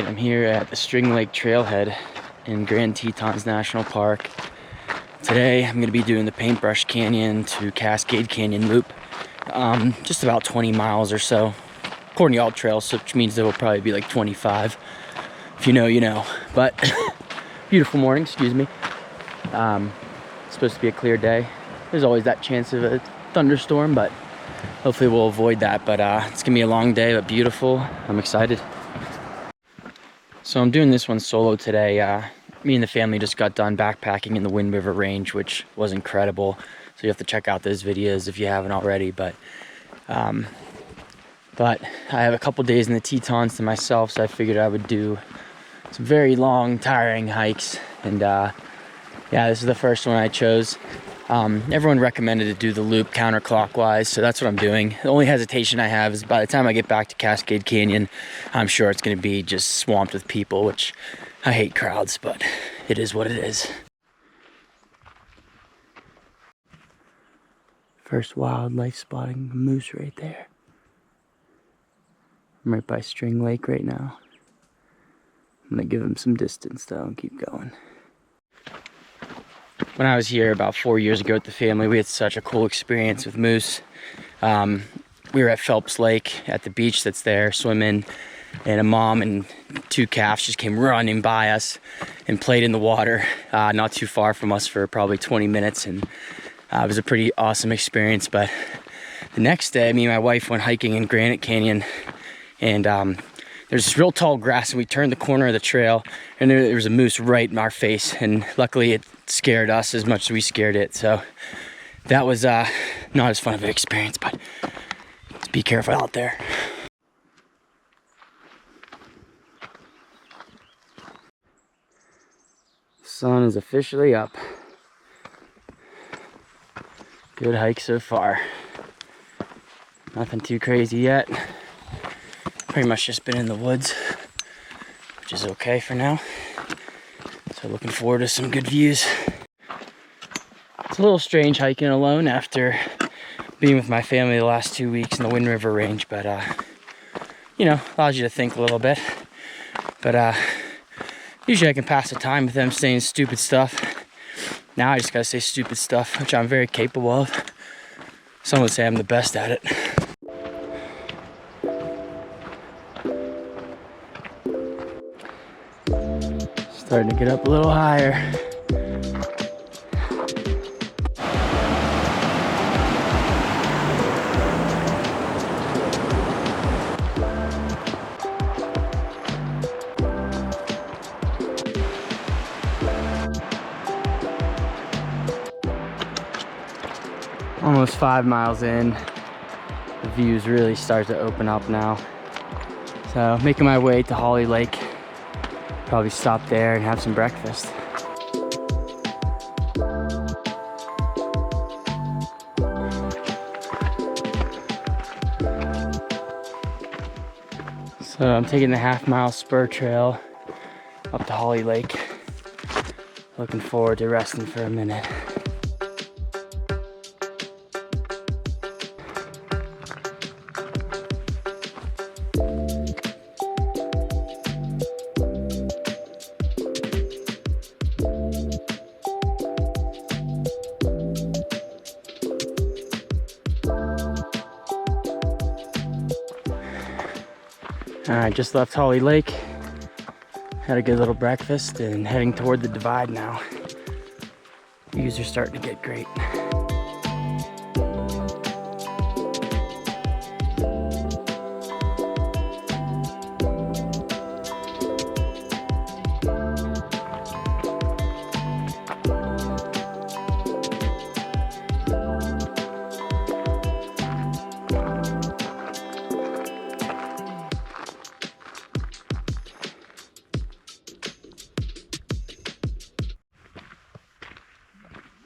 Alright, I'm here at the String Lake Trailhead in Grand Tetons National Park. Today I'm going to be doing the Paintbrush Canyon to Cascade Canyon loop. Just about 20 miles or so. According to all trails, which means there will probably be like 25. If you know, you know. But, beautiful morning, excuse me. It's supposed to be a clear day. There's always that chance of a thunderstorm, but hopefully we'll avoid that. But it's going to be a long day, but beautiful. I'm excited. So I'm doing this one solo today. Me and the family just got done backpacking in the Wind River Range, which was incredible. So you have to check out those videos if you haven't already. But I have a couple days in the Tetons to myself, so I figured I would do some very long, tiring hikes. And yeah, this is the first one I chose. Everyone recommended to do the loop counterclockwise, so that's what I'm doing. The only hesitation I have is by the time I get back to Cascade Canyon, I'm sure it's going to be just swamped with people, which I hate crowds, but it is what it is. First wildlife spotting, moose right there. I'm right by String Lake right now. I'm going to give him some distance though and keep going. When I was here about 4 years ago with the family, we had such a cool experience with moose. We were at Phelps Lake at the beach that's there, swimming, and a mom and two calves just came running by us and played in the water not too far from us for probably 20 minutes, and it was a pretty awesome experience. But the next day, me and my wife went hiking in Granite Canyon, and there's this real tall grass, and we turned the corner of the trail, and there was a moose right in our face, and luckily it scared us as much as we scared it. So that was not as fun of an experience, but just be careful out there. Sun is officially up. Good hike so far. Nothing too crazy yet. Pretty much just been in the woods, which is okay for now. So looking forward to some good views. It's a little strange hiking alone after being with my family the last 2 weeks in the Wind River Range, but you know, allows you to think a little bit. But usually I can pass the time with them saying stupid stuff. Now I just gotta say stupid stuff, which I'm very capable of. Some would say I'm the best at it. Starting to get up a little higher. Almost 5 miles in. The views really start to open up now. So making my way to Holly Lake. Probably stop there and have some breakfast. So I'm taking the half-mile spur trail up to Holly Lake. Looking forward to resting for a minute. Alright, just left Holly Lake. Had a good little breakfast and heading toward the divide now. Views are starting to get great.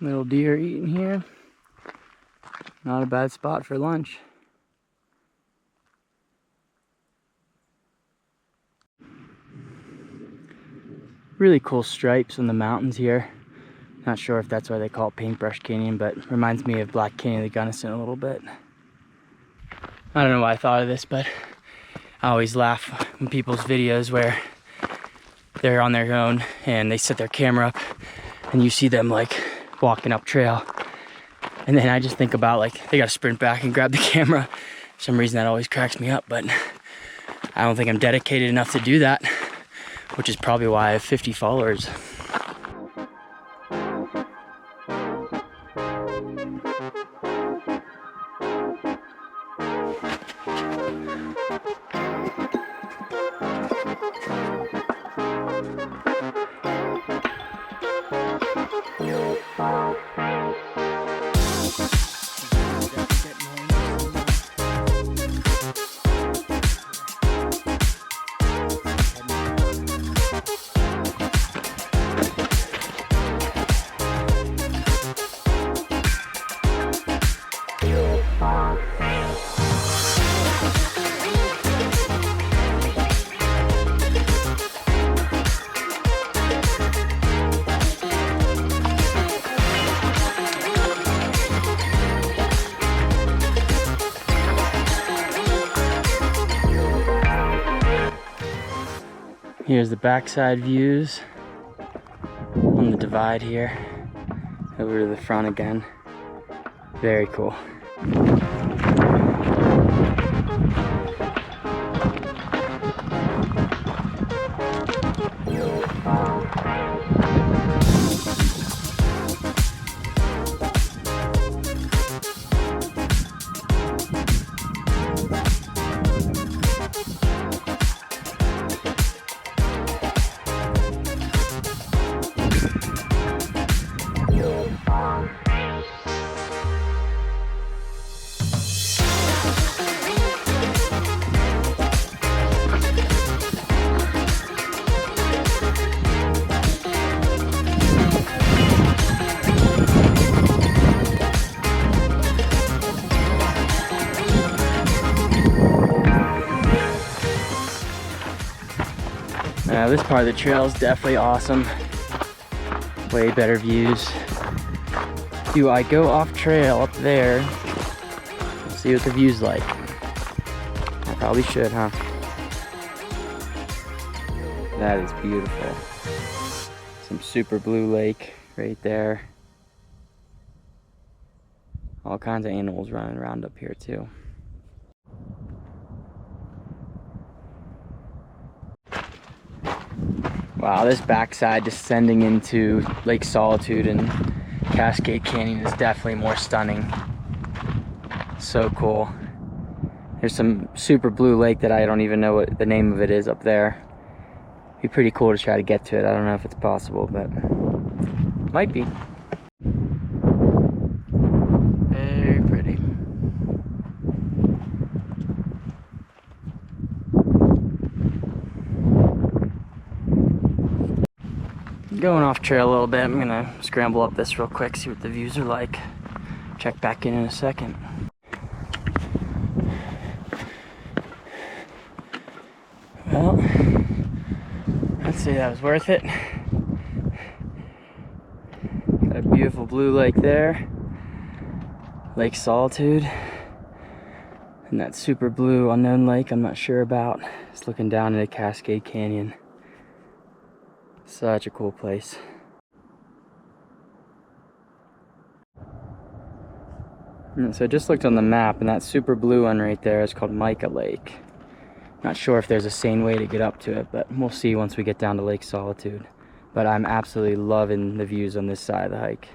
Little deer eating here. Not a bad spot for lunch. Really cool stripes on the mountains here. Not sure if that's why they call it Paintbrush Canyon, but reminds me of Black Canyon of the Gunnison a little bit. I don't know why I thought of this, but I always laugh in people's videos where they're on their own and they set their camera up and you see them like walking up trail. And then I just think about like, they gotta sprint back and grab the camera. For some reason that always cracks me up, but I don't think I'm dedicated enough to do that, which is probably why I have 50 followers. Here's the backside views on the divide here. Over to the front again. Very cool. This part of the trail is definitely awesome. Way better views. Do I go off trail up there? See what the view's like. I probably should, huh? That is beautiful. Some super blue lake right there. All kinds of animals running around up here too. Wow, this backside descending into Lake Solitude and Cascade Canyon is definitely more stunning. So cool. There's some super blue lake that I don't even know what the name of it is up there. Be pretty cool to try to get to it. I don't know if it's possible, but might be. Very pretty. Going off trail a little bit. I'm gonna scramble up this real quick, see what the views are like. Check back in a second. Well, I'd say that was worth it. Got a beautiful blue lake there. Lake Solitude. And that super blue unknown lake I'm not sure about. It's looking down into Cascade Canyon. Such a cool place. And so I just looked on the map, and that super blue one right there is called Mica Lake. Not sure if there's a sane way to get up to it, but we'll see once we get down to Lake Solitude. But I'm absolutely loving the views on this side of the hike.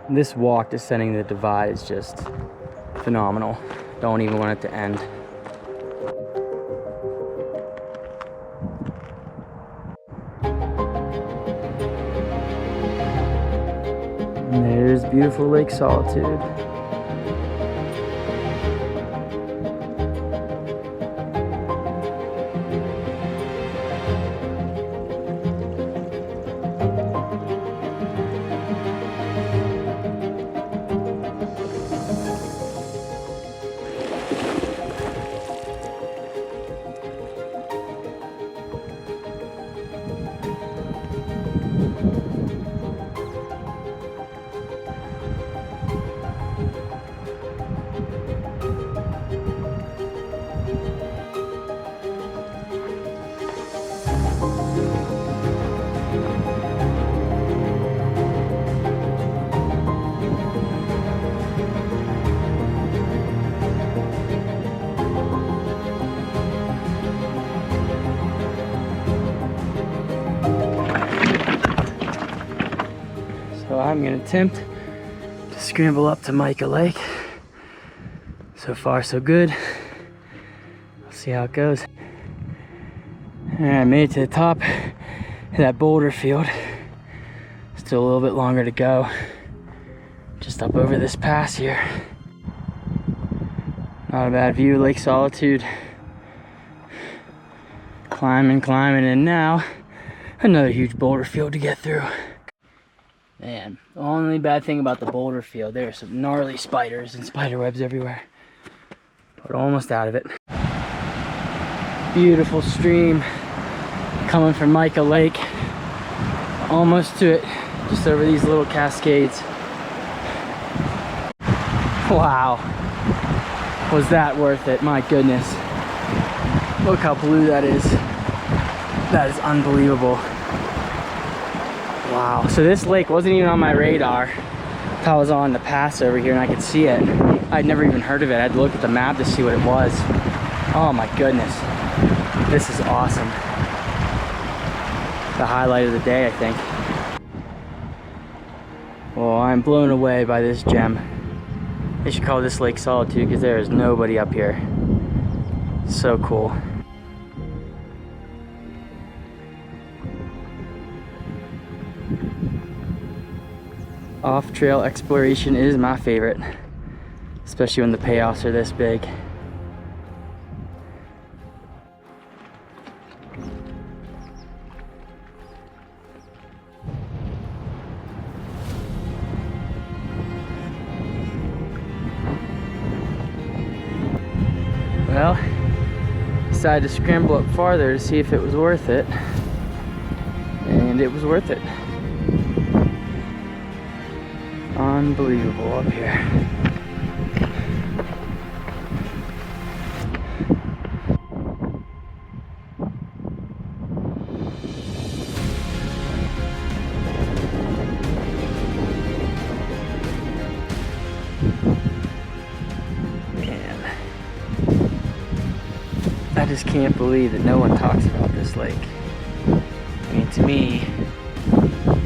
This walk descending the divide is just phenomenal. Don't even want it to end. And there's beautiful Lake Solitude. So I'm gonna attempt to scramble up to Mica Lake. So far so good. We'll see how it goes. Alright, I made it to the top of that boulder field. Still a little bit longer to go. Just up over this pass here. Not a bad view, Lake Solitude. Climbing, and now another huge boulder field to get through. Man, the only bad thing about the boulder field, there are some gnarly spiders and spider webs everywhere. But almost out of it. Beautiful stream coming from Mica Lake. Almost to it, just over these little cascades. Wow, was that worth it? My goodness. Look how blue that is. That is unbelievable. Wow, so this lake wasn't even on my radar. If I was on the pass over here and I could see it. I'd never even heard of it. I had to look at the map to see what it was. Oh my goodness. This is awesome. The highlight of the day, I think. Well, I'm blown away by this gem. They should call this Lake Solitude because there is nobody up here. So cool. Off-trail exploration is my favorite, especially when the payoffs are this big. Well, decided to scramble up farther to see if it was worth it, and it was worth it. Unbelievable up here. Man, I just can't believe that no one talks about this lake. I mean, to me,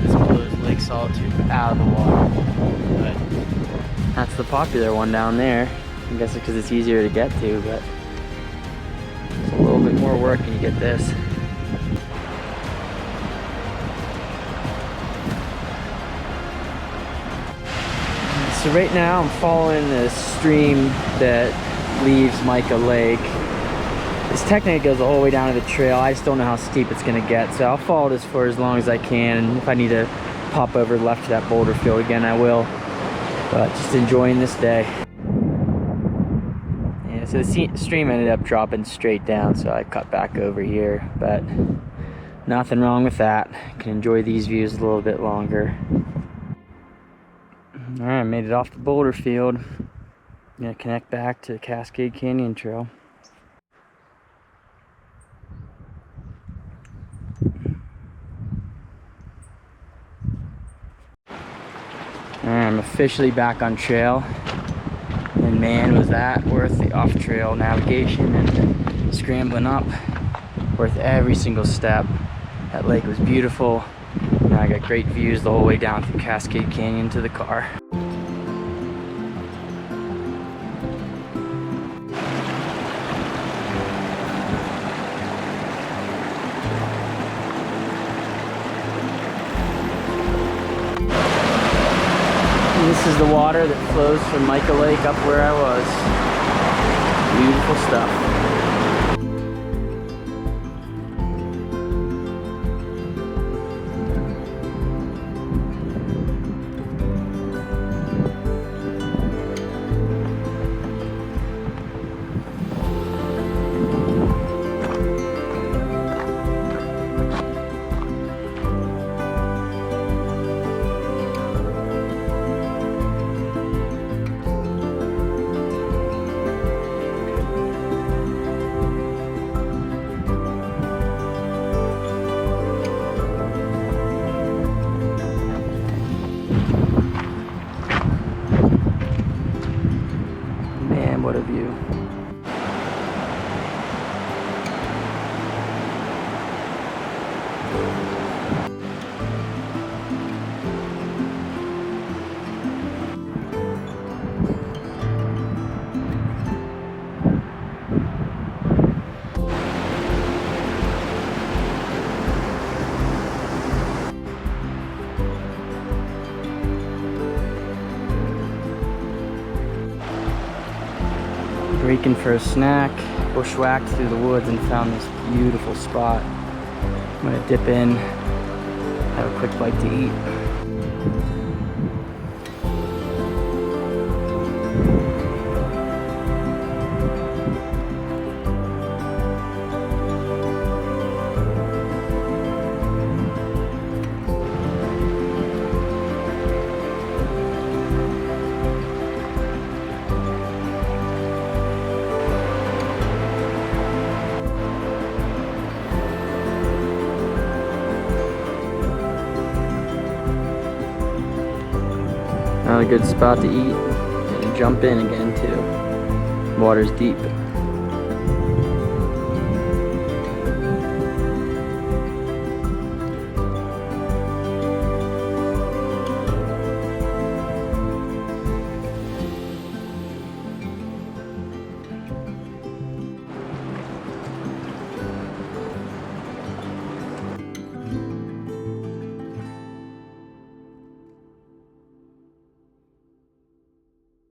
this blows Lake Solitude out of the water. But that's the popular one down there. I guess because it's easier to get to, but it's a little bit more work when you get this. So right now I'm following the stream that leaves Mica Lake. This technically goes the whole way down to the trail. I just don't know how steep it's gonna get, so I'll follow this for as long as I can. And if I need to pop over left to that boulder field again, I will. But just enjoying this day. Yeah, so the stream ended up dropping straight down, so I cut back over here. But nothing wrong with that. I can enjoy these views a little bit longer. All right, made it off the boulder field. I'm gonna connect back to the Cascade Canyon trail. I'm officially back on trail, and man, was that worth the off-trail navigation and scrambling up. Worth every single step. That lake was beautiful, and I got great views the whole way down through Cascade Canyon to the car. This is the water that flows from Mica Lake up where I was. Beautiful stuff. What a view. breaking for a snack, bushwhacked through the woods and found this beautiful spot. I'm gonna dip in, have a quick bite to eat. Not a good spot to eat and jump in again too. Water's deep.